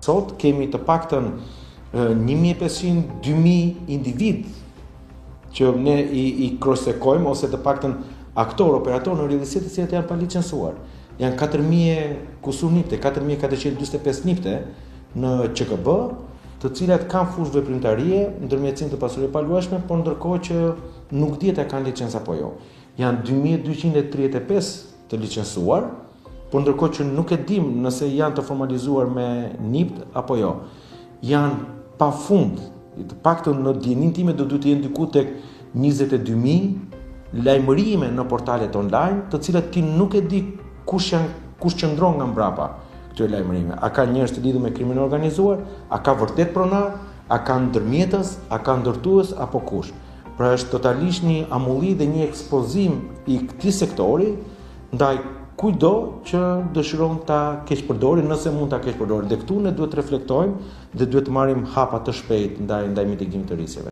Sot kemi të paktën 1500-2000 individ që ne i krosekojmë, ose të paktën aktor, operator në rrjedhisit të cilët janë pa licencuar. Janë 4000 kusur nipte, 4445 nipte në QKB, të cilat kanë fushë veprimtarie, ndërmjetësim të pasurive paluajshme, por ndërkohë që nuk dihet a kanë licencë apo jo. Janë 2235 të licencuar, por ndërkohë që nuk e dim nëse janë të formalizuar me nipt apo jo. Janë pafund, të paktën në dijenin time do duhet të jenë diku tek 22000 lajmërime në portalet online, të cilat ti nuk e di kush qëndron nga mbrapa këtyre lajmërime. A ka njerëz të lidhur me krimin e organizuar, a ka vërtet pronar, a ka ndërmjetës, a ka ndërtues apo kush. Pra është totalisht një amulli dhe një ekspozim i këtij sektori ndaj kujdo që dëshiron ta keqpërdori, nëse mund ta keqpërdori. Dhe këtu ne duhet të reflektojmë dhe duhet të marrim hapa të shpejt ndaj mitigimit të rrezikeve.